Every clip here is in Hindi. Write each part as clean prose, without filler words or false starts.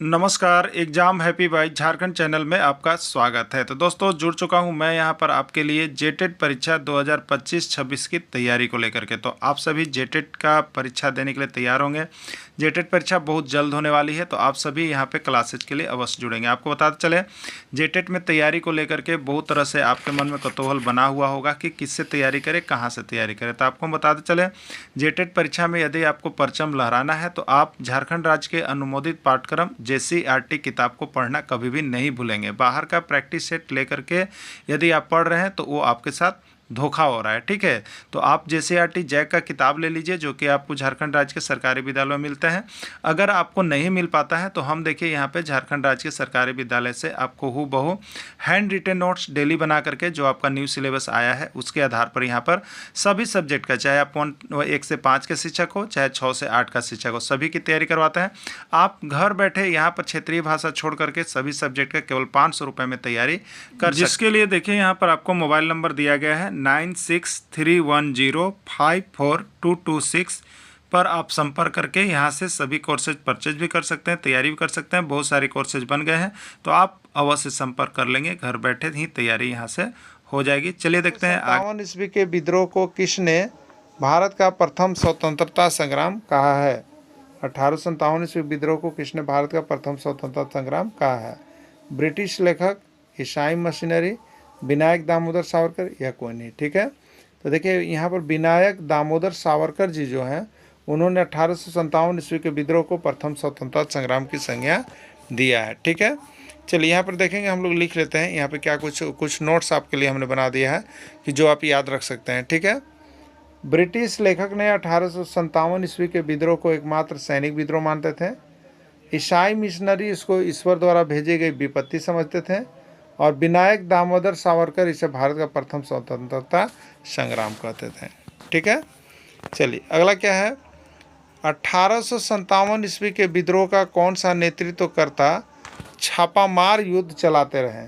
नमस्कार। Exam happy by Jharkhand channel में आपका स्वागत है। तो दोस्तों, जुड़ चुका हूं मैं यहां पर आपके लिए जेटेट परीक्षा 2025-26 की तैयारी को लेकर के। तो आप सभी जेटेट का परीक्षा देने के लिए तैयार होंगे। जेटेट परीक्षा बहुत जल्द होने वाली है, तो आप सभी यहां पे क्लासेज के लिए अवश्य जुड़ेंगे। आपको बताते चले, जेटेट में तैयारी को लेकर के बहुत तरह से आपके मन में कौतूहल बना हुआ होगा कि किससे तैयारी करें, कहाँ से तैयारी करें। तो आपको हम बताते चले, जेटेट परीक्षा में यदि आपको परचम लहराना है तो आप झारखंड राज्य के अनुमोदित पाठ्यक्रम JCERT किताब को पढ़ना कभी भी नहीं भूलेंगे। बाहर का प्रैक्टिस सेट लेकर के यदि आप पढ़ रहे हैं तो वो आपके साथ धोखा हो रहा है। ठीक है, तो आप JCERT जैक का किताब ले लीजिए, जो कि आपको झारखंड राज्य के सरकारी विद्यालयों में मिलता है। अगर आपको नहीं मिल पाता है तो हम देखिए यहाँ पे झारखंड राज्य के सरकारी विद्यालय से आपको हूबहू हैंड रिटेन नोट्स डेली बना करके, जो आपका न्यू सिलेबस आया है उसके आधार पर यहाँ पर सभी सब्जेक्ट का, चाहे आप 1 से 5 के शिक्षक हो, चाहे 6 से 8 का शिक्षक हो, सभी की तैयारी करवाते हैं। आप घर बैठे यहाँ पर क्षेत्रीय भाषा छोड़ करके सभी सब्जेक्ट का केवल 500 रुपये में तैयारी कर, जिसके लिए देखिए यहाँ पर आपको मोबाइल नंबर दिया गया है 9631054226 पर आप संपर्क करके यहाँ से सभी कोर्सेज परचेज भी कर सकते हैं, तैयारी भी कर सकते हैं। बहुत सारे कोर्सेज बन गए हैं, तो आप अवश्य संपर्क कर लेंगे, घर बैठे ही तैयारी यहाँ से हो जाएगी। चलिए देखते हैं। 57 ईस्वी के विद्रोह को किसने भारत का प्रथम स्वतंत्रता संग्राम कहा है? 1857 ईस्वी विद्रोह को किसने भारत का प्रथम स्वतंत्रता संग्राम कहा है? ब्रिटिश लेखक, ईसाई मशीनरी, विनायक दामोदर सावरकर या कोई नहीं। ठीक है, तो देखिए यहाँ पर विनायक दामोदर सावरकर जी जो हैं, उन्होंने 1857 ईस्वी के विद्रोह को प्रथम स्वतंत्रता संग्राम की संज्ञा दिया है। ठीक है, चलिए यहाँ पर देखेंगे, हम लोग लिख लेते हैं यहाँ पे क्या कुछ नोट्स आपके लिए हमने बना दिया है कि जो आप याद रख सकते हैं। ठीक है, ब्रिटिश लेखक ने 1857 ईस्वी के विद्रोह को एकमात्र सैनिक विद्रोह मानते थे। ईसाई मिशनरी इसको ईश्वर द्वारा भेजी गई विपत्ति समझते थे, और विनायक दामोदर सावरकर इसे भारत का प्रथम स्वतंत्रता संग्राम कहते थे। ठीक है, चलिए अगला क्या है? 1857 ईस्वी के विद्रोह का कौन सा नेतृत्वकर्ता छापामार युद्ध चलाते रहे?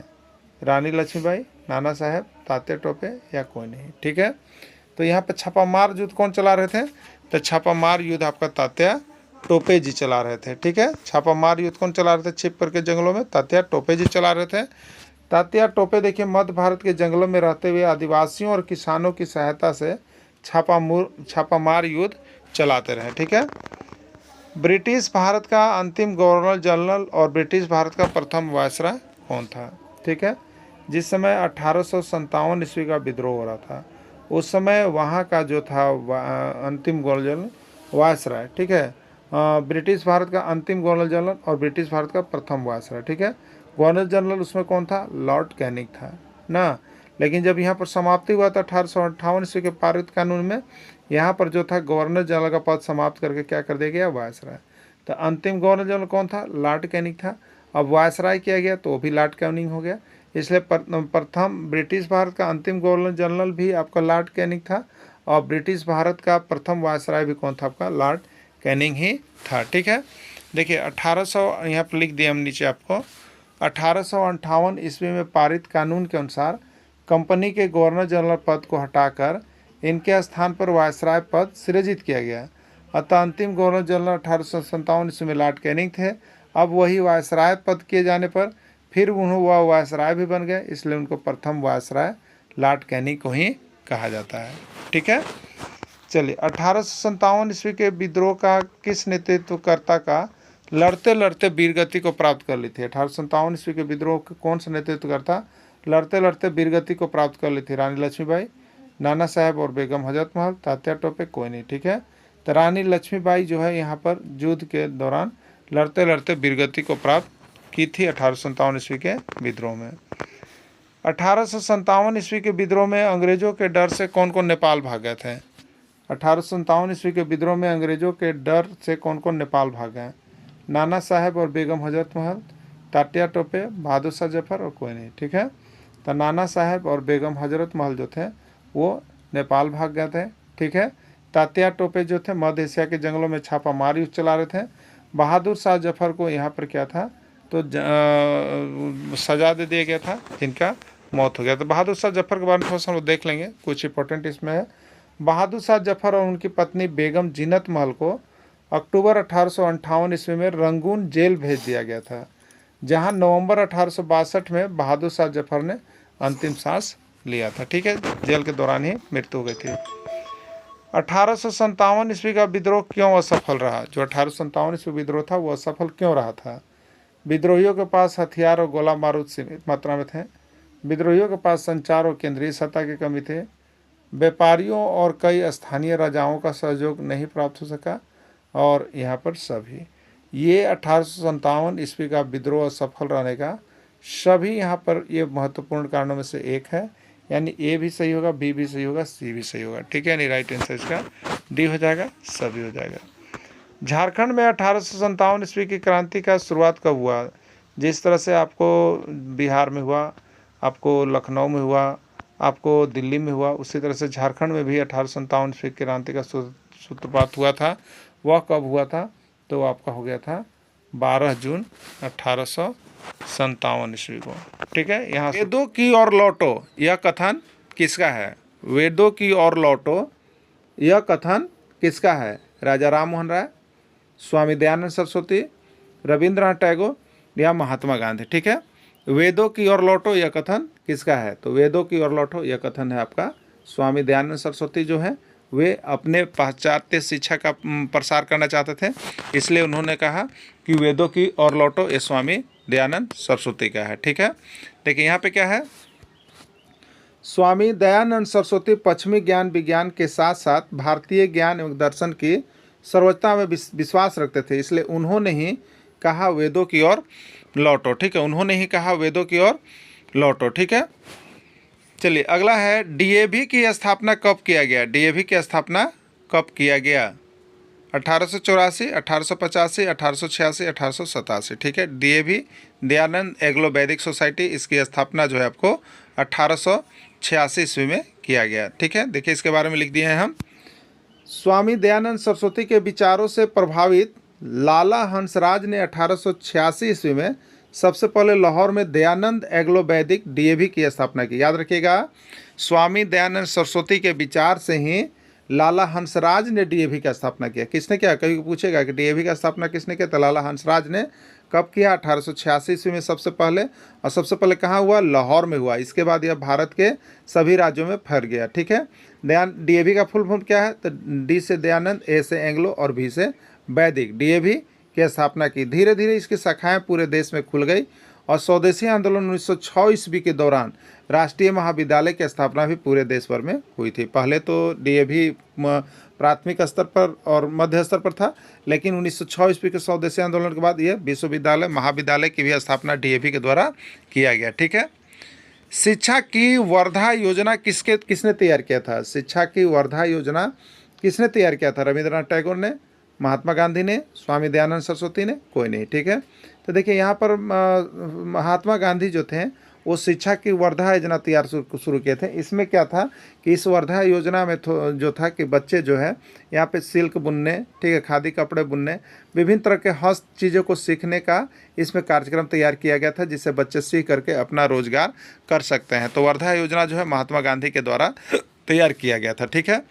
रानी लक्ष्मीबाई, नाना साहेब, तात्या टोपे या कोई नहीं। ठीक है, तो यहाँ पे छापामार युद्ध कौन चला रहे थे? तो छापामार युद्ध आपका तात्या टोपे जी चला रहे थे। ठीक है, छापामार युद्ध कौन चला रहे थे छिप करके जंगलों में? तात्या टोपे जी चला रहे थे। तात्या टोपे देखिए मध्य भारत के जंगलों में रहते हुए आदिवासियों और किसानों की सहायता से छापामार युद्ध चलाते रहे। ठीक है, ब्रिटिश भारत का अंतिम गवर्नर जनरल और ब्रिटिश भारत का प्रथम वायसराय कौन था? ठीक है, जिस समय 1857 ईस्वी का विद्रोह हो रहा था, उस समय वहाँ का जो था अंतिम गवर्नर जनरल वायसराय। ठीक है, ब्रिटिश भारत का अंतिम गवर्नर जनरल और ब्रिटिश भारत का प्रथम वायसराय। ठीक है, गवर्नर जनरल उसमें कौन था? लॉर्ड कैनिंग था ना। लेकिन जब यहाँ पर समाप्ति हुआ था 1858 ईस्वी के पारित कानून में, यहाँ पर जो था गवर्नर जनरल का पद समाप्त करके क्या कर दिया गया? वायसराय। तो अंतिम गवर्नर जनरल कौन था? लॉर्ड कैनिंग था। अब वायसराय किया गया तो वो भी लॉर्ड कैनिंग हो गया। इसलिए प्रथम ब्रिटिश भारत का अंतिम गवर्नर जनरल भी आपका लॉर्ड कैनिंग था, और ब्रिटिश भारत का प्रथम वायसराय भी कौन था? आपका लॉर्ड कैनिंग ही था। ठीक है, देखिए 1800 यहाँ पर लिख दिया हम नीचे आपको। 1858 ईस्वी में पारित कानून के अनुसार कंपनी के गवर्नर जनरल पद को हटाकर इनके स्थान पर वायसराय पद सृजित किया गया। अतः अंतिम गवर्नर जनरल 1857 ईस्वी में लॉर्ड कैनिंग थे। अब वही वायसराय पद किए जाने पर फिर वह वायसराय भी बन गए, इसलिए उनको प्रथम वायसराय लॉर्ड कैनिंग को ही कहा जाता है। ठीक है, चलिए 1857 ईस्वी के विद्रोह का किस नेतृत्वकर्ता का लड़ते लड़ते वीरगति को प्राप्त कर ली थी? 1857 ईस्वी के विद्रोह के कौन सा नेतृत्वकर्ता लड़ते लड़ते वीरगति को प्राप्त कर ली थी? रानी लक्ष्मीबाई, नाना साहेब और बेगम हजरत महल, तात्या टोपे, कोई नहीं। ठीक है, तो रानी लक्ष्मीबाई जो है यहाँ पर युद्ध के दौरान लड़ते लड़ते वीरगति को प्राप्त की थी 1857 ईस्वी के विद्रोह में। 1857 ईस्वी के विद्रोह में अंग्रेजों के डर से कौन कौन नेपाल भाग गए थे? 1857 ईस्वी के विद्रोह में अंग्रेजों के डर से कौन कौन नेपाल भाग गए? नाना साहेब और बेगम हजरत महल, तात्या टोपे, बहादुर शाह जफर और कोई नहीं। ठीक है, तो नाना साहेब और बेगम हजरत महल जो थे वो नेपाल भाग गए थे। ठीक है, तात्या टोपे जो थे मध्य एशिया के जंगलों में छापामार युद्ध चला रहे थे। बहादुर शाह जफर को यहाँ पर क्या था? तो सजा दे दिया गया था, जिनका मौत हो गया। तो बहादुर शाह जफर के बारे में थोड़ा सा हम लोग देख लेंगे, कुछ इंपॉर्टेंट इसमें है। बहादुर शाह जफर और उनकी पत्नी बेगम जीनत महल को अक्टूबर 1858 ईस्वी में रंगून जेल भेज दिया गया था, जहां नवंबर 1862 में बहादुर शाह जफर ने अंतिम सांस लिया था। ठीक है, जेल के दौरान ही मृत्यु हो गई थी। 1857 ईस्वी का विद्रोह क्यों असफल रहा? जो 1857 ईस्वी विद्रोह था वो असफल क्यों रहा था? विद्रोहियों के पास हथियार और गोला बारूद सीमित मात्रा में थे। विद्रोहियों के पास संचार और केंद्रीय सत्ता की कमी थे। व्यापारियों और कई स्थानीय राजाओं का सहयोग नहीं प्राप्त हो सका। और यहाँ पर सभी ये 1857 ईस्वी का विद्रोह असफल रहने का सभी यहाँ पर ये महत्वपूर्ण कारणों में से एक है। यानी ए भी सही होगा, बी भी सही होगा, सी भी सही होगा। ठीक है, यानी राइट आंसर इसका डी हो जाएगा, सभी हो जाएगा। झारखंड में 1857 ईस्वी की क्रांति का शुरुआत कब हुआ? जिस तरह से आपको बिहार में हुआ, आपको लखनऊ में हुआ, आपको दिल्ली में हुआ, उसी तरह से झारखंड में भी 1857 ईस्वी की क्रांति का सूत्रपात हुआ था। वह कब हुआ था? तो आपका हो गया था 12 जून 1857 ईस्वी को। ठीक है, यहाँ वेदों की ओर लौटो यह कथन किसका है? वेदों की ओर लौटो यह कथन किसका है? राजा राम मोहन राय, स्वामी दयानंद सरस्वती, रविंद्रनाथ टैगोर या महात्मा गांधी। ठीक है, वेदों की ओर लौटो यह कथन किसका है? तो वेदों की ओर लौटो यह कथन है आपका स्वामी दयानंद सरस्वती जो है वे अपने पाश्चात्य शिक्षा का प्रसार करना चाहते थे, इसलिए उन्होंने कहा कि वेदों की ओर लौटो ये स्वामी दयानंद सरस्वती का है। ठीक है, देखिए यहाँ पे क्या है, स्वामी दयानंद सरस्वती पश्चिमी ज्ञान विज्ञान के साथ साथ भारतीय ज्ञान एवं दर्शन की सर्वोच्चता में विश्वास रखते थे, इसलिए उन्होंने ही कहा वेदों की ओर लौटो। ठीक है, उन्होंने ही कहा वेदों की ओर लौटो। ठीक है, चलिए अगला है डीएवी की स्थापना कब किया गया? डीएवी की स्थापना कब किया गया? 1884, 1885, 1886, 1887। ठीक है, डीएवी दयानंद एग्लो वैदिक सोसाइटी, इसकी स्थापना जो है आपको 1886 ईस्वी में किया गया। ठीक है, देखिए इसके बारे में लिख दिए हैं हम। स्वामी दयानंद सरस्वती के विचारों से प्रभावित लाला हंसराज ने 1886 ईस्वी में सबसे पहले लाहौर में दयानंद एग्लो वैदिक डीएवी की स्थापना की। याद रखिएगा, स्वामी दयानंद सरस्वती के विचार से ही लाला हंसराज ने डीएवी का स्थापना किया। किसने किया? कभी पूछेगा कि डीएवी का स्थापना किसने किया, तो लाला हंसराज ने कब किया? 1886 ईस्वी में सबसे पहले, और सबसे पहले कहाँ हुआ? लाहौर में हुआ। इसके बाद यह भारत के सभी राज्यों में फैल गया। ठीक है, डीएवी का फुल फॉर्म क्या है? तो डी से दयानंद, ए से एंग्लो और भी से वैदिक डीएवी की स्थापना की। धीरे धीरे इसकी शाखाएं पूरे देश में खुल गई और स्वदेशी आंदोलन 1906 ईस्वी के दौरान राष्ट्रीय महाविद्यालय की स्थापना भी पूरे देश भर में हुई थी। पहले तो डीएवी प्राथमिक स्तर पर और मध्य स्तर पर था, लेकिन 1906 ईस्वी के स्वदेशी आंदोलन के बाद ये विश्वविद्यालय महाविद्यालय की भी स्थापना डीएवी के द्वारा किया गया। ठीक है, शिक्षा की वर्धा योजना किसने तैयार किया था? शिक्षा की वर्धा योजना किसने तैयार किया था? रविंद्रनाथ टैगोर ने, महात्मा गांधी ने, स्वामी दयानंद सरस्वती ने? कोई नहीं। ठीक है, तो देखिए यहाँ पर महात्मा गांधी जो थे वो शिक्षा की वर्धा योजना तैयार शुरू किए थे। इसमें क्या था कि इस वर्धा योजना में जो था कि बच्चे जो है यहाँ पे सिल्क बुनने, ठीक है, खादी कपड़े बुनने, विभिन्न तरह के हस्त चीज़ों को सीखने का इसमें कार्यक्रम तैयार किया गया था, जिससे बच्चे सीख करके अपना रोजगार कर सकते हैं। तो वर्धा योजना जो है महात्मा गांधी के द्वारा तैयार किया गया था। ठीक है,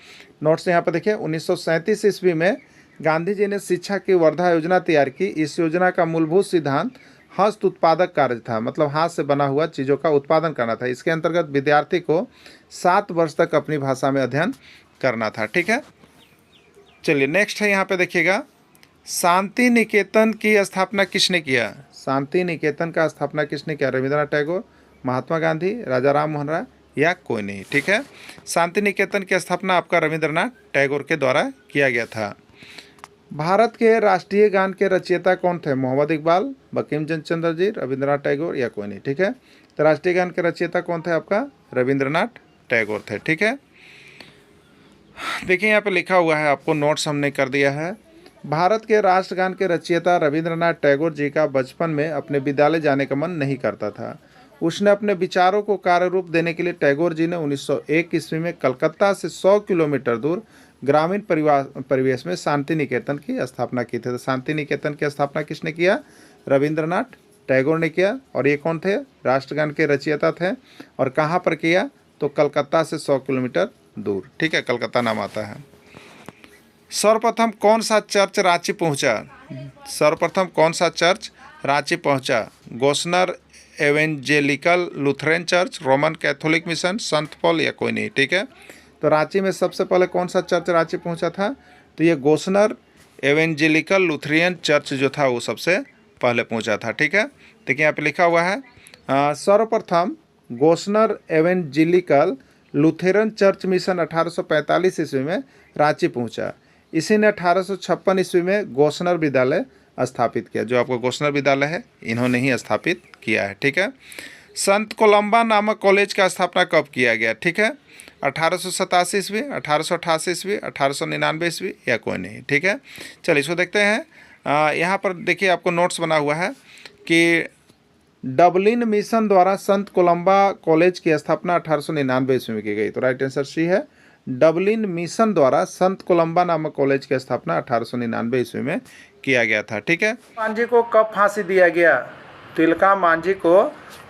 नोट्स यहाँ पर देखिए, 1937 ईस्वी में गांधी जी ने शिक्षा की वर्धा योजना तैयार की। इस योजना का मूलभूत सिद्धांत हस्त उत्पादक कार्य था, मतलब हाथ से बना हुआ चीज़ों का उत्पादन करना था। इसके अंतर्गत विद्यार्थी को 7 वर्ष तक अपनी भाषा में अध्ययन करना था। ठीक है, चलिए नेक्स्ट है, यहाँ पे देखिएगा, शांति निकेतन की स्थापना किसने किया? शांति निकेतन का स्थापना किसने किया? रविंद्रनाथ टैगोर, महात्मा गांधी, राजा राम मोहन राय या कोई नहीं। ठीक है, शांति निकेतन की स्थापना आपका रविंद्रनाथ टैगोर के द्वारा किया गया था। भारत के राष्ट्रीय गान के रचयिता कौन थे? मोहम्मद इकबाल, बंकिम चंद्र जी, रविंद्रनाथ टैगोर या कोई नहीं। ठीक है, तो राष्ट्रीय गान के रचयिता कौन थे आपका? रविंद्रनाथ टैगोर थे। ठीक है, देखिए यहाँ पे लिखा हुआ है, आपको नोट्स हमने कर दिया है। भारत के राष्ट्रगान के रचयिता रविंद्रनाथ टैगोर जी का बचपन में अपने विद्यालय जाने का मन नहीं करता था। उसने अपने विचारों को कार्य रूप देने के लिए टैगोर जी ने 1901 ईस्वी में कलकत्ता से 100 किलोमीटर दूर ग्रामीण परिवेश में शांति निकेतन की स्थापना की थी। तो शांति निकेतन की स्थापना किसने किया? रविंद्रनाथ टैगोर ने किया। और ये कौन थे? राष्ट्रगान के रचयिता थे। और कहाँ पर किया? तो कलकत्ता से 100 किलोमीटर दूर। ठीक है, कलकत्ता नाम आता है। सर्वप्रथम कौन सा चर्च रांची पहुंचा? सर्वप्रथम कौन सा चर्च रांची पहुंचा? Gossner evangelical Lutheran church, Roman Catholic mission, संत पॉल या कोई नहीं। ठीक है, तो रांची में सबसे पहले कौन सा चर्च रांची पहुंचा था? तो ये गोस्नर एवेंजेलिकल लुथरियन चर्च जो था वो सबसे पहले पहुंचा था। ठीक है, देखिए यहाँ पे लिखा हुआ है सर्वप्रथम Gossner evangelical Lutheran church mission 1845 ईस्वी में रांची पहुंचा। इसी ने 1856 ईस्वी में गोस्नर विद्यालय स्थापित किया। जो आपको गोस्नर विद्यालय है इन्होंने ही स्थापित किया है। ठीक है, संत कोलंबा नामक कॉलेज का स्थापना कब किया गया? ठीक है, 1887 ईस्वी, 1888 ईस्वी, 1899 ईस्वी या कोई नहीं। ठीक है, चलिए इसको देखते हैं। यहाँ पर देखिए आपको नोट्स बना हुआ है कि डबलिन मिशन द्वारा संत कोलंबा कॉलेज की स्थापना 1899 ईस्वी में की गई। तो राइट आंसर सी है, डबलिन मिशन द्वारा संत कोलंबा नामक कॉलेज की स्थापना 1899 ईस्वी में किया गया था। ठीक है, मांझी को कब फांसी दिया गया? तिलका मांझी को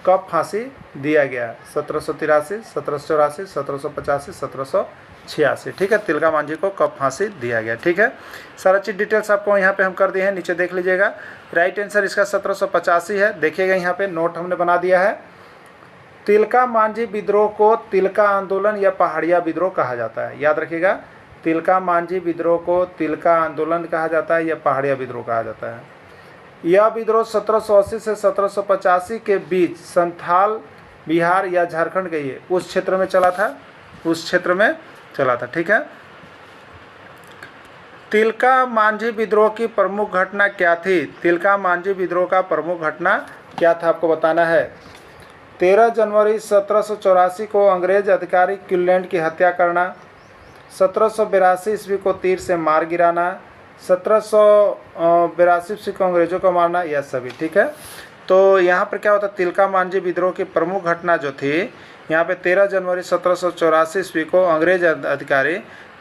कब फांसी दिया गया? 1783, 1784, 1785, 1786। ठीक है, तिलका मांझी को कब फांसी दिया गया? ठीक है, सारा चीज़ डिटेल्स आपको यहाँ पे हम कर दिए हैं, नीचे देख लीजिएगा। राइट आंसर इसका 1785 है। देखिएगा यहाँ पे नोट हमने बना दिया है। तिलका मांझी विद्रोह को तिलका आंदोलन या पहाड़िया विद्रोह कहा जाता है। याद रखिएगा, तिलका मांझी विद्रोह को तिलका आंदोलन कहा जाता है या पहाड़िया विद्रोह कहा जाता है। यह विद्रोह 1780 से 1785 के बीच संथाल बिहार या झारखंड के ये उस क्षेत्र में चला था, उस क्षेत्र में चला था। ठीक है, तिलका मांझी विद्रोह की प्रमुख घटना क्या थी? तिलका मांझी विद्रोह का प्रमुख घटना क्या था आपको बताना है। 13 जनवरी 1784 को अंग्रेज अधिकारी क्यूलैंड की हत्या करना, 1782 ईस्वी को तीर से मार गिराना, 1782 ईस्वी को अंग्रेजों को मारना, यह सभी। ठीक है, तो यहाँ पर क्या होता है, तिलका मांझी विद्रोह की प्रमुख घटना जो थी यहाँ पे 13 जनवरी 1784 ईस्वी को अंग्रेज अधिकारी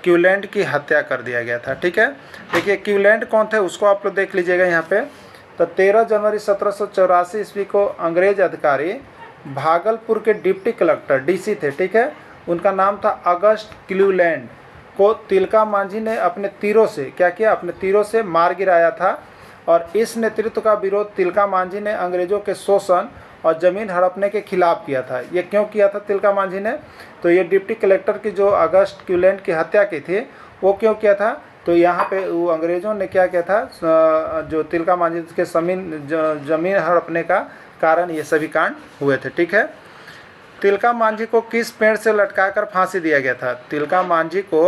क्यूलैंड की हत्या कर दिया गया था। ठीक है, देखिए क्यूलैंड कौन थे उसको आप लोग देख लीजिएगा यहाँ पे। तो 13 जनवरी 1784 ईस्वी को अंग्रेज अधिकारी भागलपुर के डिप्टी कलेक्टर डीसी थे। ठीक है, उनका नाम था अगस्ट क्यूलैंड को तिलका मांझी ने अपने तीरों से क्या किया? अपने तीरों से मार गिराया था। और इस नेतृत्व का विरोध तिलका मांझी ने अंग्रेजों के शोषण और ज़मीन हड़पने के खिलाफ किया था। ये क्यों किया था तिलका मांझी ने? तो ये डिप्टी कलेक्टर की जो अगस्ट क्यूलैंड की हत्या की थी वो क्यों किया था? तो यहाँ पे वो अंग्रेज़ों ने क्या किया था, जो तिलका मांझी के ज़मीन हड़पने का कारण ये सभी कांड हुए थे। ठीक है, तिलका मांझी को किस पेड़ से लटकाकर फांसी दिया गया था? तिलका मांझी को,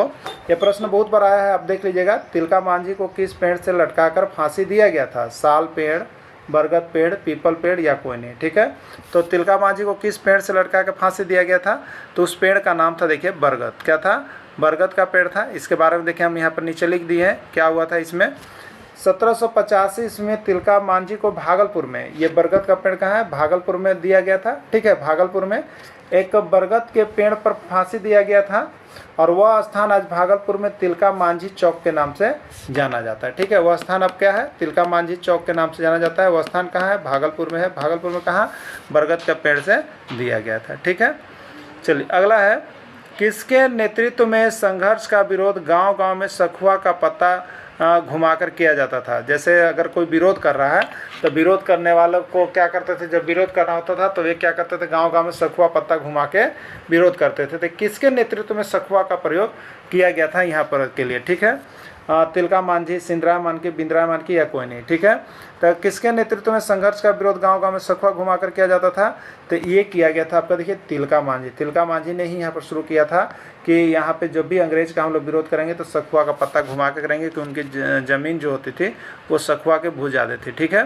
यह प्रश्न बहुत बार आया है, आप देख लीजिएगा। तिलका मांझी को किस पेड़ से लटकाकर फांसी दिया गया था? साल पेड़, बरगद पेड़, पीपल पेड़ या कोई नहीं। ठीक है, तो तिलका मांझी को किस पेड़ से लटका कर फांसी दिया गया था? तो उस पेड़ का नाम था देखिए बरगद। क्या था? बरगद का पेड़ था। इसके बारे में देखिए हम यहाँ पर नीचे लिख दिए हैं क्या हुआ था इसमें। 1785 ईस्वी में तिलका मांझी को भागलपुर में, ये बरगद का पेड़ कहाँ है? भागलपुर में दिया गया था। ठीक है, भागलपुर में एक बरगद के पेड़ पर फांसी दिया गया था और वह स्थान आज भागलपुर में तिलका मांझी चौक के नाम से जाना जाता है। ठीक है, वह स्थान अब क्या है? तिलका मांझी चौक के नाम से जाना जाता है। वह स्थान कहाँ है? भागलपुर में है। भागलपुर में कहाँ? बरगद का पेड़ से दिया गया था। ठीक है, चलिए अगला है, किसके नेतृत्व में संघर्ष का विरोध गांव-गांव में सखुआ का पत्ता घुमाकर किया जाता था? जैसे अगर कोई विरोध कर रहा है तो विरोध करने वालों को क्या करते थे, जब विरोध करना होता था तो वे क्या करते थे, गांव-गांव में सखुआ पत्ता घुमा के विरोध करते थे। तो किसके नेतृत्व में सखुआ का प्रयोग किया गया था यहाँ पर के लिए? ठीक है, तिलका मांझी, सिंधराय मानकी, बिंद्राय मानकी या कोई नहीं। ठीक है, तो किसके नेतृत्व में संघर्ष का विरोध गांव-गांव में सखुआ घुमाकर किया जाता था? तो ये किया गया था आपका देखिए तिलका मांझी। तिलका मांझी ने ही यहाँ पर शुरू किया था कि यहाँ पे जब भी अंग्रेज का हम लोग विरोध करेंगे तो सखुआ का पत्ता घुमा के करेंगे कि उनकी ज़मीन जो होती थी वो सखुआ के भू जाते थे। ठीक है,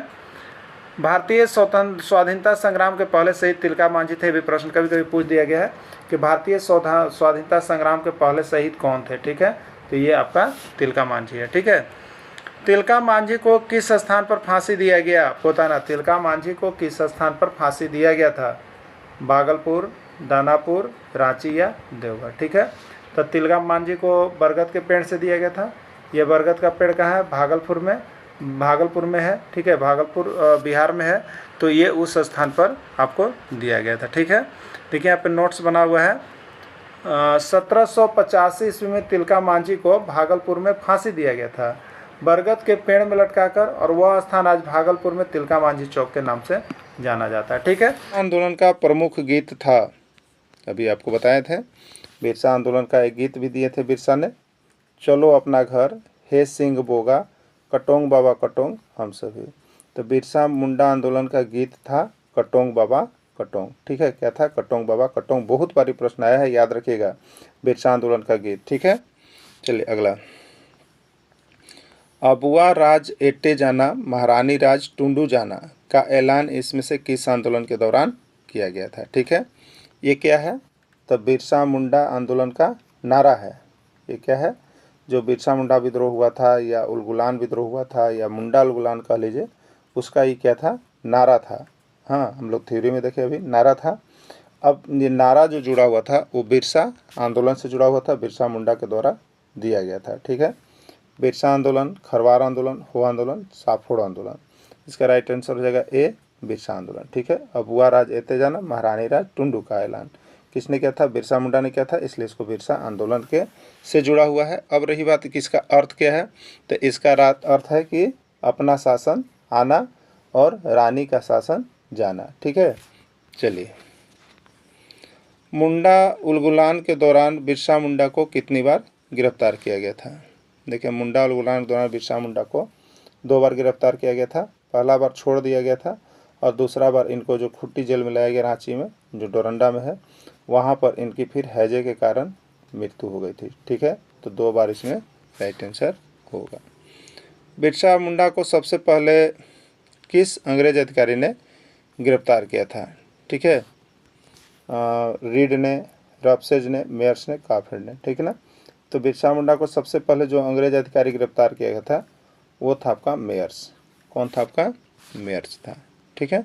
भारतीय स्वाधीनता संग्राम के पहले शहीद तिलका मांझी थे। भी प्रश्न कभी कभी पूछ दिया गया है कि भारतीय स्वाधीनता संग्राम के पहले शहीद कौन थे? ठीक है, तो ये आपका तिलका मांझी है। ठीक है, तिलका मांझी को किस स्थान पर फांसी दिया गया? बताना, तिलका मांझी को किस स्थान पर फांसी दिया गया था? भागलपुर, दानापुर, रांची या देवघर? ठीक है, तो तिलका मांझी को बरगद के पेड़ से दिया गया था। ये बरगद का पेड़ कहाँ है? भागलपुर में, भागलपुर में है। ठीक है, भागलपुर बिहार में है। तो ये उस स्थान पर आपको दिया गया था। ठीक है, देखिए यहाँ पे नोट्स बना हुआ है। 1785 ईस्वी में तिलका मांझी को भागलपुर में फांसी दिया गया था बरगद के पेड़ में लटकाकर, और वह स्थान आज भागलपुर में तिलका मांझी चौक के नाम से जाना जाता है। ठीक है। आंदोलन का प्रमुख गीत था, अभी आपको बताए थे, बिरसा आंदोलन का एक गीत भी दिए थे बिरसा ने, चलो अपना घर, हे सिंह बोगा, कटोंग बाबा कटोंग हम सभी। तो बिरसा मुंडा आंदोलन का गीत था कटोंग बाबा कटोंग। ठीक है, क्या था? कटोंग बाबा कटोंग। बहुत बारी प्रश्न आया है, याद रखिएगा, बिरसा आंदोलन का गीत। ठीक है, चलिए अगला। अबुआ राज एटे जाना, महारानी राज टुंडू जाना का ऐलान इसमें से किस आंदोलन के दौरान किया गया था? ठीक है, ये क्या है? तो बिरसा मुंडा आंदोलन का नारा है। ये क्या है? जो बिरसा मुंडा विद्रोह हुआ था, या उलगुलान विद्रोह हुआ था, या मुंडा उलगुलान कह लीजिए, उसका ये क्या था? नारा था। हाँ, हम लोग थ्योरी में देखे अभी, नारा था। अब ये नारा जो जुड़ा हुआ था वो बिरसा आंदोलन से जुड़ा हुआ था, बिरसा मुंडा के द्वारा दिया गया था। ठीक है, बिरसा आंदोलन, खरवार आंदोलन, हो आंदोलन, साफोड़ आंदोलन। इसका राइट आंसर हो जाएगा ए, बिरसा आंदोलन। ठीक है, अबुआ राज एते जाना, महारानी राज टुंडू का ऐलान किसने किया था? बिरसा मुंडा ने किया था, इसलिए इसको बिरसा आंदोलन के से जुड़ा हुआ है। अब रही बात कि इसका अर्थ क्या है, तो इसका अर्थ है कि अपना शासन आना और रानी का शासन जाना। ठीक है, चलिए। मुंडा उलगुलान के दौरान बिरसा मुंडा को कितनी बार गिरफ्तार किया गया था? देखिए, मुंडा उलगुलान के दौरान बिरसा मुंडा को 2 बार गिरफ्तार किया गया था। पहला बार छोड़ दिया गया था, और दूसरा बार इनको जो खुट्टी जेल में लाया गया रांची में, जो डोरंडा में है, वहाँ पर इनकी फिर हैजे के कारण मृत्यु हो गई थी। ठीक है, तो 2 बार इसमें राइट आंसर होगा। बिरसा मुंडा को सबसे पहले किस अंग्रेज अधिकारी ने गिरफ्तार किया था? ठीक है, रीड ने, रफसेज ने, मेयर्स ने, काफिर ने। ठीक है ना। तो बिरसा मुंडा को सबसे पहले जो अंग्रेज अधिकारी गिरफ्तार किया गया था वो था आपका मेयर्स। कौन था आपका? मेयर्स था। ठीक है,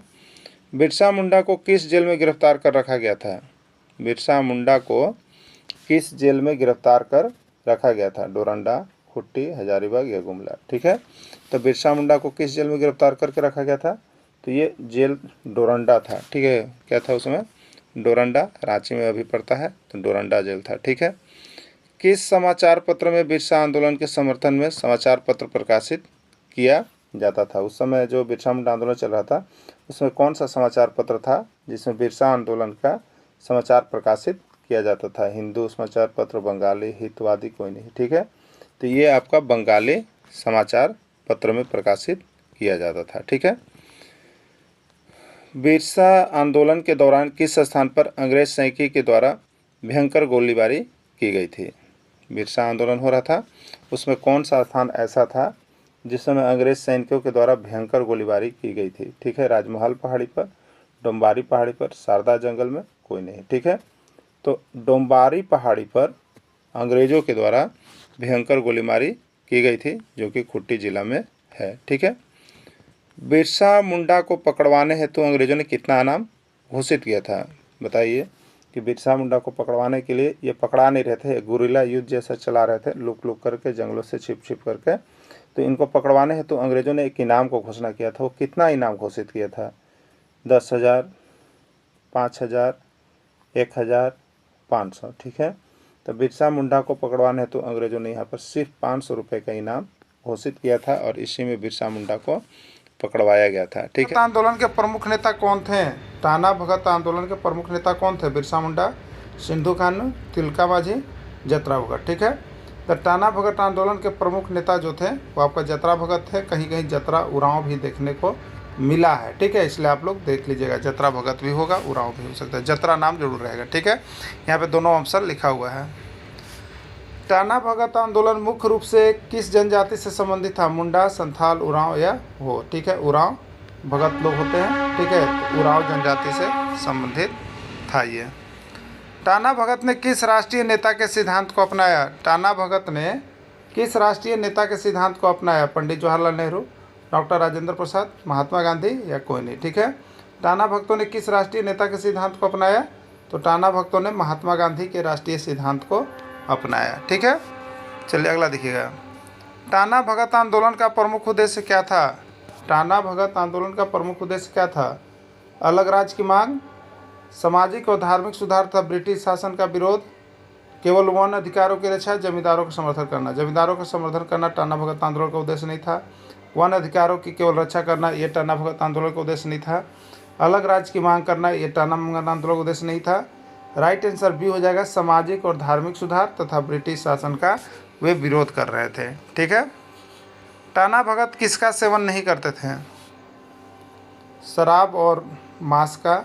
बिरसा मुंडा को किस जेल में गिरफ्तार कर रखा गया था? बिरसा मुंडा को किस जेल में गिरफ्तार कर रखा गया था? डोरंडा, खुट्टी, हजारीबाग या गुमला। ठीक है, तो बिरसा मुंडा को किस जेल में गिरफ्तार करके रखा गया था? तो ये जेल डोरंडा था। ठीक है, क्या था उसमें? डोरंडा, रांची में अभी पड़ता है, तो डोरंडा जेल था। ठीक है, किस समाचार पत्र में बिरसा आंदोलन के समर्थन में समाचार पत्र प्रकाशित किया जाता था? उस समय जो बिरसा मुंडा आंदोलन चल रहा था, उसमें कौन सा समाचार पत्र था जिसमें बिरसा आंदोलन का समाचार प्रकाशित किया जाता था? हिंदू समाचार पत्र, बंगाली, हितवादी, कोई नहीं। ठीक है, तो ये आपका बंगाली समाचार पत्र में प्रकाशित किया जाता था। ठीक है, बिरसा आंदोलन के दौरान किस स्थान पर अंग्रेज सैनिकों के द्वारा भयंकर गोलीबारी की गई थी? बिरसा आंदोलन हो रहा था, उसमें कौन सा स्थान ऐसा था जिस समय अंग्रेज सैनिकों के द्वारा भयंकर गोलीबारी की गई थी? ठीक है, राजमहल पहाड़ी पर, डोम्बारी पहाड़ी पर, शारदा जंगल में, कोई नहीं। ठीक है, तो डोम्बारी पहाड़ी पर अंग्रेजों के द्वारा भयंकर गोलीबारी की गई थी, जो कि खुट्टी जिला में है। ठीक है, बिरसा मुंडा को पकड़वाने हेतु अंग्रेजों ने कितना इनाम घोषित किया था? बताइए कि बिरसा मुंडा को पकड़वाने के लिए ये पकड़ा नहीं रहे थे, गुरिल्ला युद्ध जैसा चला रहे थे, लुक लुक करके, जंगलों से छिप छिप करके। तो इनको पकड़वाने हेतु अंग्रेजों ने एक इनाम को घोषणा किया था। वो कितना इनाम घोषित किया था? 10,000, 5,000, 1,000, 500। ठीक है, तो बिरसा मुंडा को पकड़वाने हेतु अंग्रेजों ने यहाँ पर सिर्फ 500 रुपये का इनाम घोषित किया था, और इसी में बिरसा मुंडा को पकड़वाया गया था। ठीक है, आंदोलन के प्रमुख नेता कौन थे? टाना भगत आंदोलन के प्रमुख नेता कौन थे? बिरसा मुंडा, सिंधु कान्हू, तिलका मांझी, जतरा भगत। ठीक है, तो टाना भगत आंदोलन के प्रमुख नेता जो थे वो आपका जतरा भगत थे। कहीं कहीं जतरा उरांव भी देखने को मिला है। ठीक है, इसलिए आप लोग देख लीजिएगा, जतरा भगत भी होगा, उरांव भी हो सकता है, जतरा नाम जरूर रहेगा। ठीक है, यहाँ पे दोनों आंसर लिखा हुआ है। टाना भगत आंदोलन मुख्य रूप से किस जनजाति से संबंधित था? मुंडा, संथाल, उरांव या हो? ठीक है, उरांव भगत लोग होते हैं। ठीक है, तो उरांव जनजाति से संबंधित था ये। टाना भगत ने किस राष्ट्रीय नेता के सिद्धांत को अपनाया? टाना भगत ने किस राष्ट्रीय नेता के सिद्धांत को अपनाया? पंडित जवाहरलाल नेहरू, डॉक्टर राजेंद्र प्रसाद, महात्मा गांधी या कोई नहीं। ठीक है, टाना भक्तों ने किस राष्ट्रीय नेता के सिद्धांत को अपनाया? तो टाना भक्तों ने महात्मा गांधी के राष्ट्रीय सिद्धांत को अपनाया। ठीक है, चलिए अगला देखिएगा। टाना भगत आंदोलन का प्रमुख उद्देश्य क्या था? टाना भगत आंदोलन का प्रमुख उद्देश्य क्या था? अलग राज्य की मांग, सामाजिक और धार्मिक सुधार तथा ब्रिटिश शासन का विरोध, केवल वन अधिकारों की रक्षा, जमींदारों का समर्थन करना। जमींदारों का समर्थन करना टाना भगत आंदोलन का उद्देश्य नहीं था। वन अधिकारों की केवल रक्षा करना ये टाना भगत आंदोलन का उद्देश्य नहीं था। अलग राज्य की मांग करना ये टाना भगत आंदोलन का उद्देश्य नहीं था। राइट आंसर बी हो जाएगा, सामाजिक और धार्मिक सुधार तथा ब्रिटिश शासन का वे विरोध कर रहे थे। ठीक है। टाना भगत किसका सेवन नहीं करते थे? शराब और मांस का,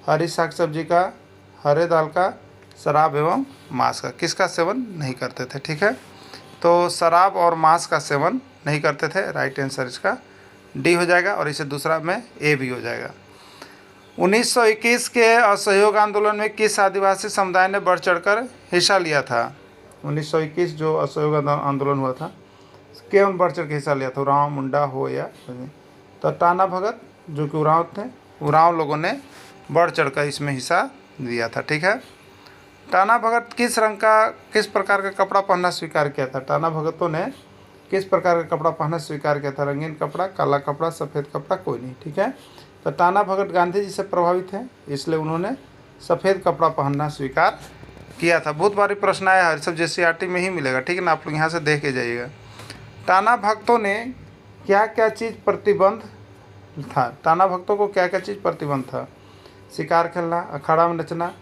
हरी साग सब्जी का, हरे दाल का, शराब एवं मांस का। किसका सेवन नहीं करते थे? ठीक है, तो शराब और मांस का सेवन नहीं करते थे। राइट आंसर इसका डी हो जाएगा और इसे दूसरा में ए भी हो जाएगा। 1921 के असहयोग आंदोलन में किस आदिवासी समुदाय ने बढ़ चढ़कर हिस्सा लिया था? 1921 जो असहयोग आंदोलन हुआ था, कौन बढ़ चढ़ के हिस्सा लिया था? उरांव, मुंडा हो या तो टाना भगत जो कि उरांव थे, उरांव लोगों ने बढ़ चढ़कर इसमें हिस्सा लिया था। ठीक है। टाना भगत किस प्रकार का कपड़ा पहनना स्वीकार किया था? टाना भगतों ने किस प्रकार का कपड़ा पहनना स्वीकार किया था? रंगीन कपड़ा, काला कपड़ा, सफ़ेद कपड़ा, कोई नहीं। ठीक है। तो टाना भगत गांधी जी से प्रभावित हैं, इसलिए उन्होंने सफ़ेद कपड़ा पहनना स्वीकार किया था। बहुत बारी प्रश्न आया है, सब JCERT में ही मिलेगा। ठीक है ना, आप लोग यहाँ से देख के जाइएगा। टाना भक्तों ने क्या क्या चीज़ प्रतिबंध था? टाना भक्तों को क्या क्या चीज़ प्रतिबंध था? शिकार खेलना, अखाड़ा में नचना,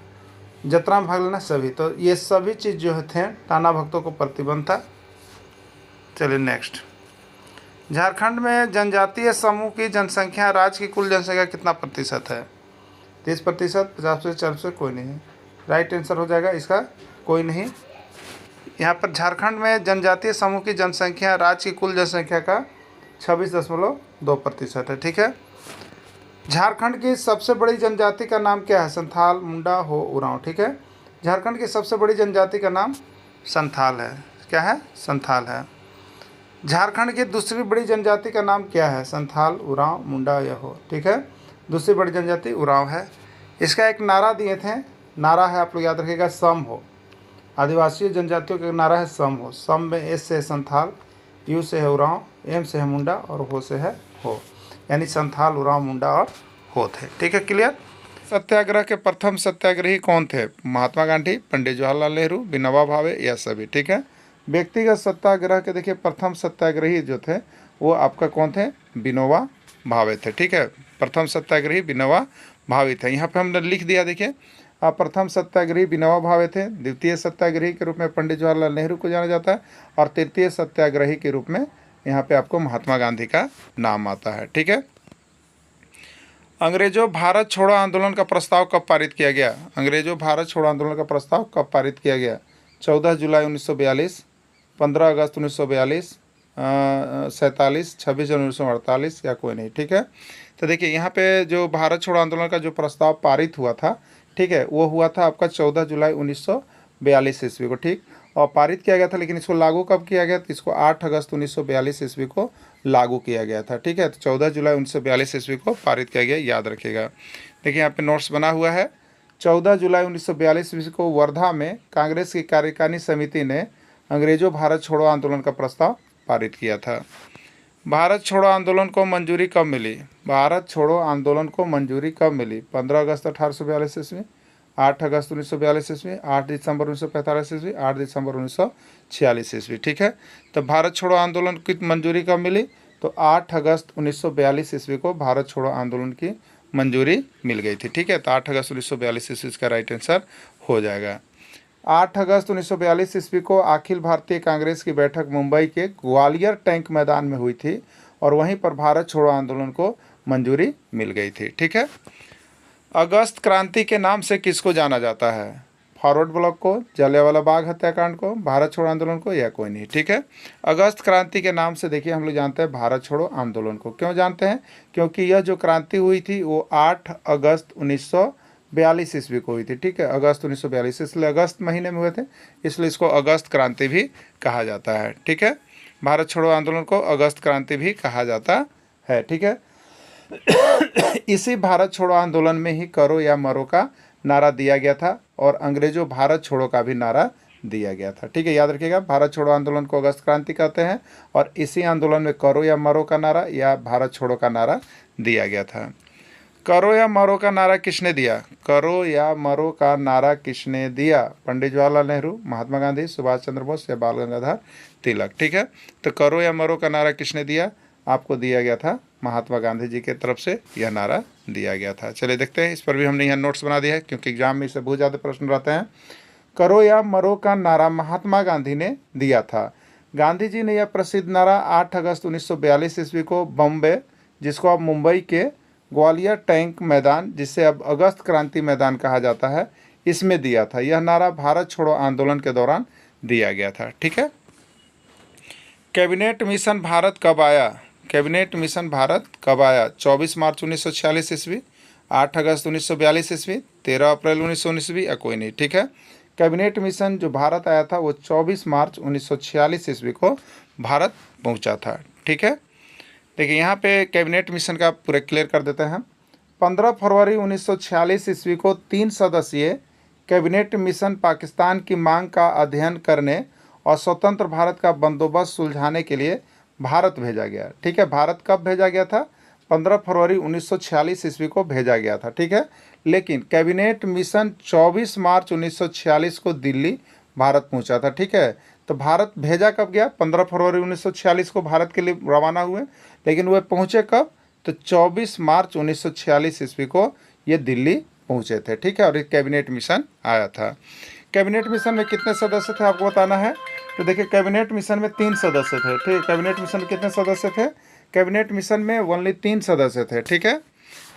जतरा में भाग लेना, सभी। तो ये सभी चीज़ जो थे टाना भक्तों को प्रतिबंध था। चलिए नेक्स्ट। झारखंड में जनजातीय समूह की जनसंख्या राज्य की कुल जनसंख्या कितना प्रतिशत है? 30%, 50%, 40%, कोई नहीं। राइट आंसर हो जाएगा इसका कोई नहीं। यहाँ पर झारखंड में जनजातीय समूह की जनसंख्या राज्य की कुल जनसंख्या का 26.2% है। ठीक है। झारखंड की सबसे बड़ी जनजाति का नाम क्या है? संथाल, मुंडा, हो, उरांव। ठीक है। झारखंड की सबसे बड़ी जनजाति का नाम संथाल है। क्या है? संथाल है। झारखंड की दूसरी बड़ी जनजाति का नाम क्या है? संथाल, उरांव, मुंडा या हो। ठीक है। दूसरी बड़ी जनजाति उरांव है। इसका एक नारा दिए थे, नारा है, आप लोग याद रखिएगा, सम हो। आदिवासी जनजातियों का नारा है सम हो। सम में एस से है संथाल, यू से है उरांव, एम से है मुंडा और हो से है हो, यानी संथाल, उरांव, मुंडा और हो थे। ठीक है, क्लियर। सत्याग्रह के प्रथम सत्याग्रही कौन थे? महात्मा गांधी, पंडित जवाहरलाल नेहरू, विनोबा भावे या सभी। ठीक है। व्यक्तिगत सत्याग्रह के देखिए प्रथम सत्याग्रही जो थे वो आपका कौन थे? विनोबा भावे थे। ठीक है। प्रथम सत्याग्रही विनोबा भावे थे। यहाँ पे हमने लिख दिया, देखिए प्रथम सत्याग्रही विनोबा भावे थे, द्वितीय सत्याग्रही के रूप में पंडित जवाहरलाल नेहरू को जाना जाता है और तृतीय सत्याग्रही के रूप में यहाँ पे आपको महात्मा गांधी का नाम आता है। ठीक है। अंग्रेजों भारत छोड़ो आंदोलन का प्रस्ताव कब पारित किया गया? अंग्रेजों भारत छोड़ो आंदोलन का प्रस्ताव कब पारित किया गया? 14 जुलाई 1942, 15 अगस्त 1942, 47, 26 जनवरी 1948 या कोई नहीं। ठीक है। तो देखिए यहाँ पे जो भारत छोड़ो आंदोलन का जो प्रस्ताव पारित हुआ था, ठीक है, वो हुआ था आपका 14 जुलाई 1942 ईस्वी को। ठीक, और पारित किया गया था, लेकिन इसको लागू कब किया गया? तो इसको 8 अगस्त 1942 ईस्वी को लागू किया गया था। ठीक है। तो 14 जुलाई 1942 ईस्वी को पारित किया गया, याद रखिएगा। देखिए यहाँ पे नोट्स बना हुआ है। 14 जुलाई 1942 ईस्वी को वर्धा में कांग्रेस की कार्यकारिणी समिति ने अंग्रेजों भारत छोड़ो आंदोलन का प्रस्ताव पारित किया था। भारत छोड़ो आंदोलन को मंजूरी कब मिली? भारत छोड़ो आंदोलन को मंजूरी कब मिली? 15 अगस्त 1842 ईस्वी, 8 अगस्त 1942 ईस्वी, 8 दिसंबर 1945 ईस्वी, 8 दिसंबर 1946 ईस्वी। ठीक है। तो भारत छोड़ो आंदोलन की मंजूरी कब मिली? तो 8 अगस्त 1942 ईस्वी को भारत छोड़ो आंदोलन की मंजूरी मिल गई थी। ठीक है। तो 8 अगस्त 1942 ईस्वी का राइट आंसर हो जाएगा। 8 अगस्त 1942 ईस्वी को अखिल भारतीय कांग्रेस की बैठक मुंबई के ग्वालियर टैंक मैदान में हुई थी और वहीं पर भारत छोड़ो आंदोलन को मंजूरी मिल गई थी। ठीक है। अगस्त क्रांति के नाम से किसको जाना जाता है? फॉरवर्ड ब्लॉक को, जलियांवाला बाग हत्याकांड को, भारत छोड़ो आंदोलन को या कोई नहीं। ठीक है। अगस्त क्रांति के नाम से देखिए हम लोग जानते हैं भारत छोड़ो आंदोलन को। क्यों जानते हैं? क्योंकि यह जो क्रांति हुई थी वो 8 अगस्त 1942 ईस्वी को हुई थी। ठीक है। अगस्त 1942, इसलिए अगस्त महीने में हुए थे, इसलिए इसको अगस्त क्रांति भी कहा जाता है। ठीक है। भारत छोड़ो आंदोलन को अगस्त क्रांति भी कहा जाता है। ठीक है। इसी भारत छोड़ो आंदोलन में ही करो या मरो का नारा दिया गया था और अंग्रेजों भारत छोड़ो का भी नारा दिया गया था। ठीक है, याद रखिएगा। भारत छोड़ो आंदोलन को अगस्त क्रांति कहते हैं और इसी आंदोलन में करो या मरो का नारा या भारत छोड़ो का नारा दिया गया था। करो या मरो का नारा किसने दिया? करो या मरो का नारा किसने दिया? पंडित जवाहरलाल नेहरू, महात्मा गांधी, सुभाष चंद्र बोस या बाल गंगाधर तिलक। ठीक है, तो करो या मरो का नारा किसने दिया? आपको दिया गया था महात्मा गांधी जी के तरफ से यह नारा दिया गया था। चलिए देखते हैं, इस पर भी हमने यहाँ नोट्स बना दिया है क्योंकि एग्जाम में इससे बहुत ज़्यादा प्रश्न रहते हैं। करो या मरो का नारा महात्मा गांधी ने दिया था। गांधी जी ने यह प्रसिद्ध नारा 8 अगस्त 1942 ईस्वी को बॉम्बे, जिसको अब मुंबई के ग्वालियर टैंक मैदान, जिसे अब अगस्त क्रांति मैदान कहा जाता है, इसमें दिया था। यह नारा भारत छोड़ो आंदोलन के दौरान दिया गया था। ठीक है, कैबिनेट मिशन भारत कब आया? कैबिनेट मिशन भारत कब आया? 24 मार्च 1946 ईस्वी, 8 अगस्त 1942 ईस्वी, 13 अप्रैल 1919 ईस्वी या कोई नहीं। ठीक है, कैबिनेट मिशन जो भारत आया था वो 24 मार्च 1946 ईस्वी को भारत पहुंचा था। ठीक है, देखिए यहाँ पे कैबिनेट मिशन का पूरा क्लियर कर देते हैं। 15 फरवरी 1946 ईस्वी को 3 सदस्यीय कैबिनेट मिशन पाकिस्तान की मांग का अध्ययन करने और स्वतंत्र भारत का बंदोबस्त सुलझाने के लिए भारत भेजा गया। ठीक है, भारत कब भेजा गया था? 15 फरवरी 1946 ईस्वी को भेजा गया था। ठीक है, लेकिन कैबिनेट मिशन 24 मार्च 1946 को दिल्ली भारत पहुंचा था। ठीक है, तो भारत भेजा कब गया? 15 फरवरी 1946 को भारत के लिए रवाना हुए, लेकिन वे पहुंचे कब? तो 24 मार्च 1946 ईस्वी को ये दिल्ली पहुंचे थे। ठीक है, और ये कैबिनेट मिशन आया था। कैबिनेट मिशन में कितने सदस्य थे आपको बताना है। तो देखिए, कैबिनेट मिशन में 3 सदस्य थे। ठीक है, कैबिनेट मिशन में कितने सदस्य थे? कैबिनेट मिशन में ओनली 3 सदस्य थे। ठीक है,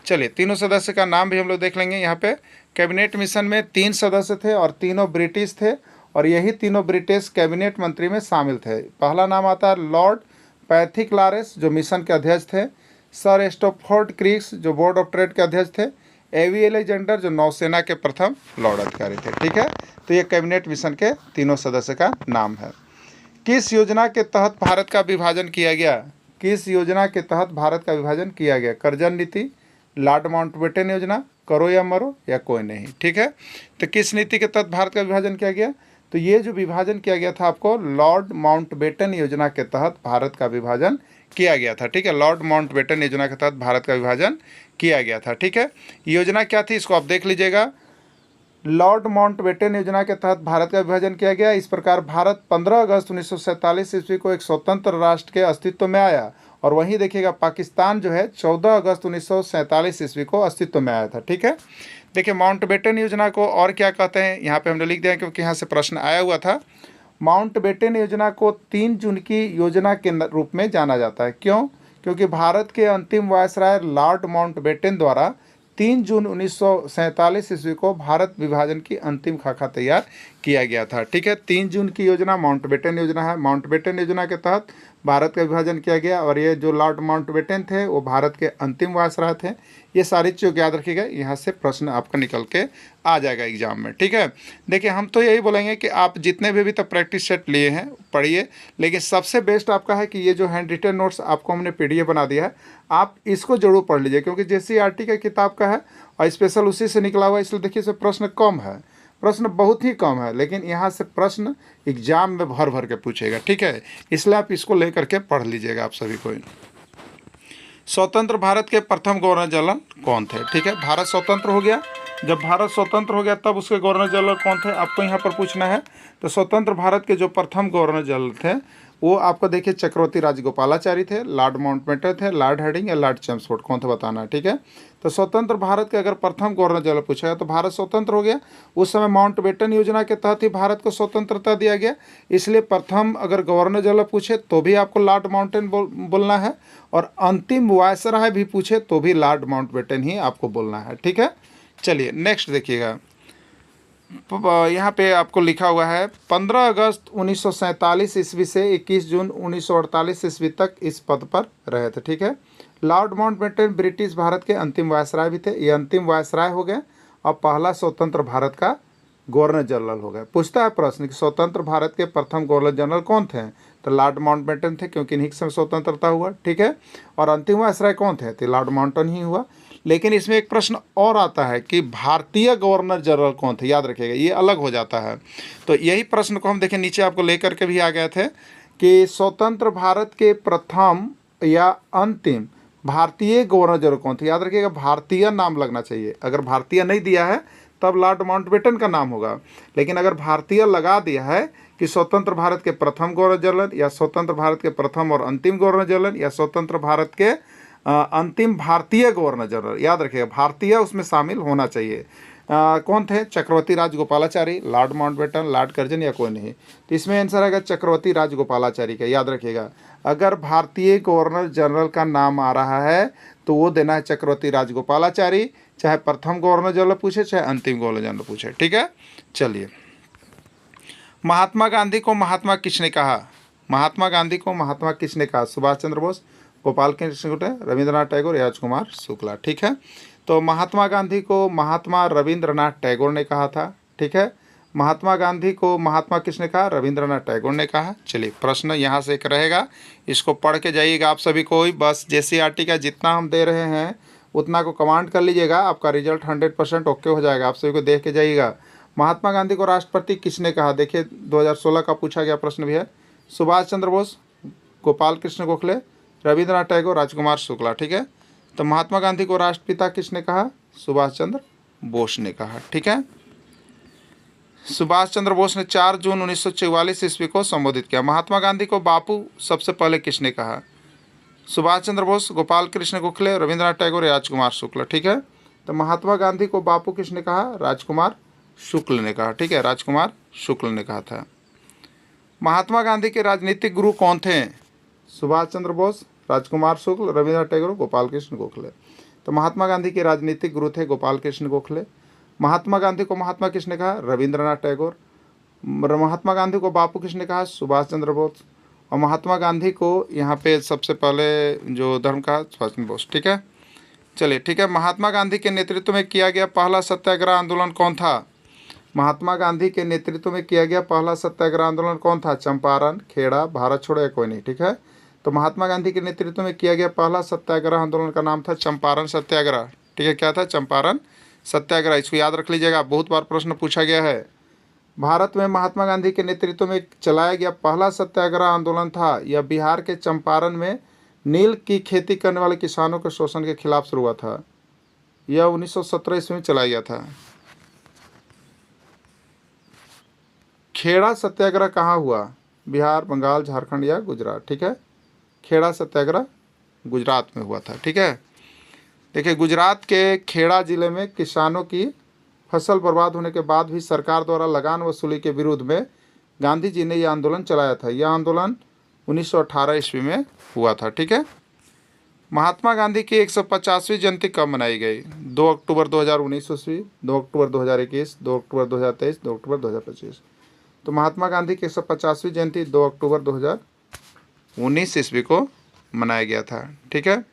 चलिए तीनों सदस्य का नाम भी हम लोग देख लेंगे। यहाँ पे कैबिनेट मिशन में 3 सदस्य थे और तीनों ब्रिटिश थे, और यही तीनों ब्रिटिश कैबिनेट मंत्री में शामिल थे। पहला नाम आता है लॉर्ड पैथिक लॉरेंस, जो मिशन के अध्यक्ष थे। सर स्टैफोर्ड क्रिक्स, जो बोर्ड ऑफ ट्रेड के अध्यक्ष थे। एवी अलेक्जेंडर, जो नौसेना के प्रथम लॉर्ड अधिकारी थे। ठीक है, तो ये कैबिनेट मिशन के तीनों सदस्य का नाम है। किस योजना के तहत भारत का विभाजन किया गया? किस योजना के तहत भारत का विभाजन किया गया? कर्जन नीति, लॉर्ड माउंटबेटन योजना, करो या मरो या कोई नहीं। ठीक है, तो किस नीति के तहत भारत का विभाजन किया गया? तो ये जो विभाजन किया गया था आपको लॉर्ड माउंटबेटन योजना के तहत भारत का विभाजन किया गया था। ठीक है, लॉर्ड माउंटबेटन योजना के तहत भारत का विभाजन किया गया था। ठीक है, योजना क्या थी इसको आप देख लीजिएगा। लॉर्ड माउंटबेटन योजना के तहत भारत का विभाजन किया गया। इस प्रकार भारत 15 अगस्त 1947 ईस्वी को एक स्वतंत्र राष्ट्र के अस्तित्व में आया, और वहीं देखिएगा पाकिस्तान जो है 14 अगस्त 1947 ईस्वी को अस्तित्व में आया था। ठीक है, देखिए माउंटबेटन योजना को और क्या कहते हैं यहाँ पे हमने लिख दिया क्योंकि यहाँ से प्रश्न आया हुआ था। माउंटबेटन योजना को 3 जून की योजना के रूप में जाना जाता है। क्यों? क्योंकि भारत के अंतिम वायसराय लॉर्ड माउंटबेटन द्वारा 3 जून 1947 ईस्वी को भारत विभाजन की अंतिम खाका तैयार किया गया था। ठीक है, 3 जून की योजना माउंटबेटन योजना है। माउंटबेटन योजना के तहत भारत का विभाजन किया गया, और ये जो लॉर्ड माउंटबेटन थे वो भारत के अंतिम वायसराय थे। ये सारी चीज़ याद रखिएगा, यहाँ से प्रश्न आपका निकल के आ जाएगा एग्जाम में। ठीक है, देखिए हम तो यही बोलेंगे कि आप जितने भी तक प्रैक्टिस सेट लिए हैं पढ़िए, लेकिन सबसे बेस्ट आपका है कि ये जो हैंड रिटन नोट्स आपको हमने PDF बना दिया है, आप इसको जरूर पढ़ लीजिए, क्योंकि JCERT का किताब का है और स्पेशल उसी से निकला हुआ है, इसलिए देखिए इससे प्रश्न कम है, प्रश्न बहुत ही कम है, लेकिन यहाँ से प्रश्न एग्जाम में भर भर के पूछेगा। ठीक है, इसलिए आप इसको लेकर के पढ़ लीजिएगा आप सभी को। स्वतंत्र भारत के प्रथम गवर्नर जनरल कौन थे? ठीक है, भारत स्वतंत्र हो गया, जब भारत स्वतंत्र हो गया तब उसके गवर्नर जनरल कौन थे आपको यहाँ पर पूछना है। तो स्वतंत्र भारत के जो प्रथम गवर्नर जनरल थे वो आपको देखिए चक्रवर्ती राजगोपालाचारी थे, लॉर्ड माउंटबेटन थे, लॉर्ड हार्डिंग या लॉर्ड चैम्सफोर्ड, कौन थे बताना है। ठीक है, तो स्वतंत्र भारत के अगर प्रथम गवर्नर जनरल पूछा गया तो भारत स्वतंत्र हो गया। उस समय माउंटबेटन योजना के तहत ही भारत को स्वतंत्रता दिया गया, इसलिए प्रथम अगर गवर्नर जनरल पूछे तो भी आपको लॉर्ड माउंटबेटन बोलना है, और अंतिम वायसराय भी पूछे तो भी लॉर्ड माउंटबेटन ही आपको बोलना है। ठीक है, चलिए नेक्स्ट देखिएगा, यहाँ पे आपको लिखा हुआ है 15 अगस्त 1947 ईस्वी से 21 जून 1948 ईस्वी तक इस पद पर रहे थे। ठीक है, लॉर्ड माउंटबेटन ब्रिटिश भारत के अंतिम वायसराय भी थे, ये अंतिम वायसराय हो गए और पहला स्वतंत्र भारत का गवर्नर जनरल हो गए। पूछता है प्रश्न कि स्वतंत्र भारत के प्रथम गवर्नर जनरल कौन थे? तो लॉर्ड माउंटबेटन थे, क्योंकि इन्हीं से स्वतंत्रता हुआ। ठीक है, और अंतिम वायसराय कौन थे? तो लॉर्ड माउंटबेटन ही हुआ। लेकिन इसमें एक प्रश्न और आता है कि भारतीय गवर्नर जनरल कौन थे? याद रखिएगा, ये अलग हो जाता है। तो यही प्रश्न को हम देखें नीचे आपको लेकर के भी आ गए थे कि स्वतंत्र भारत के प्रथम या अंतिम भारतीय गवर्नर जनरल कौन थे? याद रखिएगा, भारतीय नाम लगना चाहिए। अगर भारतीय नहीं दिया है तब लॉर्ड माउंटबेटन का नाम होगा, लेकिन अगर भारतीय लगा दिया है कि स्वतंत्र भारत के प्रथम गवर्नर जनरल, या स्वतंत्र भारत के प्रथम और अंतिम गवर्नर जनरल, या स्वतंत्र भारत के अंतिम भारतीय गवर्नर जनरल, याद रखिएगा भारतीय उसमें शामिल होना चाहिए। कौन थे? Chakravarti Rajagopalachari, Lord Mountbatten, Lord Curzon, या कोई नहीं। तो इसमें आंसर आएगा चक्रवर्ती राजगोपालाचारी का। याद रखिएगा, अगर भारतीय गवर्नर जनरल का नाम आ रहा है तो वो देना है चक्रवर्ती राजगोपालाचारी, चाहे प्रथम गवर्नर जनरल पूछे चाहे अंतिम गवर्नर जनरल पूछे। ठीक है, चलिए। महात्मा गांधी को महात्मा किसने कहा? महात्मा गांधी को महात्मा किसने कहा? सुभाष चंद्र बोस, गोपाल कृष्ण गोखले, रविंद्रनाथ टैगोर, राजकुमार शुक्ला। ठीक है, तो महात्मा गांधी को महात्मा रविंद्रनाथ टैगोर ने कहा था। ठीक है, महात्मा गांधी को महात्मा किसने कहा? रविंद्रनाथ टैगोर ने कहा। चलिए, प्रश्न यहाँ से एक रहेगा, इसको पढ़ के जाइएगा आप सभी को। बस JCERT का जितना हम दे रहे हैं उतना को कमांड कर लीजिएगा, आपका रिजल्ट 100% ओके हो जाएगा। आप सभी को देख के जाइएगा। महात्मा गांधी को राष्ट्रपति किसने कहा? देखिए, 2016 का पूछा गया प्रश्न भी है। सुभाष चंद्र बोस, गोपाल कृष्ण गोखले, रविंद्रनाथ टैगोर, राजकुमार शुक्ला। ठीक है, तो महात्मा गांधी को राष्ट्रपिता किसने कहा? सुभाष चंद्र बोस ने कहा। ठीक है, सुभाष चंद्र बोस ने 4 जून 1944 ईस्वी को संबोधित किया। महात्मा गांधी को बापू सबसे पहले किसने कहा? सुभाष चंद्र बोस, गोपाल कृष्ण गोखले, रविंद्रनाथ टैगोर, राजकुमार शुक्ल। ठीक है, तो महात्मा गांधी को बापू किसने कहा? राजकुमार शुक्ल ने कहा। ठीक है, राजकुमार शुक्ल ने कहा था। महात्मा गांधी के राजनीतिक गुरु कौन थे? सुभाष चंद्र बोस, राजकुमार शुक्ल, रविंद्रनाथ टैगोर, गोपाल कृष्ण गोखले। तो महात्मा गांधी के राजनीतिक गुरु थे गोपाल कृष्ण गोखले। महात्मा गांधी को महात्मा किसने कहा? रविंद्रनाथ टैगोर। महात्मा गांधी को बापू किसने कहा? सुभाष चंद्र बोस। और महात्मा गांधी को यहाँ पे सबसे पहले जो धर्म कहा, सुभाष चंद्र बोस। ठीक है, चलिए। ठीक है, महात्मा गांधी के नेतृत्व में किया गया पहला सत्याग्रह आंदोलन कौन था? महात्मा गांधी के नेतृत्व में किया गया पहला सत्याग्रह आंदोलन कौन था? चंपारण, खेड़ा, भारत छोड़ो, या कोई नहीं। ठीक है, तो महात्मा गांधी के नेतृत्व में किया गया पहला सत्याग्रह आंदोलन का नाम था चंपारण सत्याग्रह। ठीक है, क्या था? चंपारण सत्याग्रह। इसको याद रख लीजिएगा, बहुत बार प्रश्न पूछा गया है। भारत में महात्मा गांधी के नेतृत्व में चलाया गया पहला सत्याग्रह आंदोलन था यह बिहार के चंपारण में नील की खेती करने वाले किसानों के शोषण के खिलाफ शुरू हुआ था। यह 1917 ईस्वी में चलाया गया था। खेड़ा सत्याग्रह कहाँ हुआ? बिहार, बंगाल, झारखंड, या गुजरात। ठीक है, खेड़ा सत्याग्रह गुजरात में हुआ था। ठीक है, देखिए, गुजरात के खेड़ा जिले में किसानों की फसल बर्बाद होने के बाद भी सरकार द्वारा लगान वसूली के विरोध में गांधी जी ने यह आंदोलन चलाया था। यह आंदोलन 1918 ईस्वी में हुआ था। ठीक है, महात्मा गांधी की 150वीं जयंती कब मनाई गई? 2 अक्टूबर 2019 ईस्वी, 2 अक्टूबर 2021, 2 अक्टूबर 2023, 2 अक्टूबर 2025। तो महात्मा गांधी की 150वीं जयंती 2 अक्टूबर 2019 ईस्वी को मनाया गया था। ठीक है।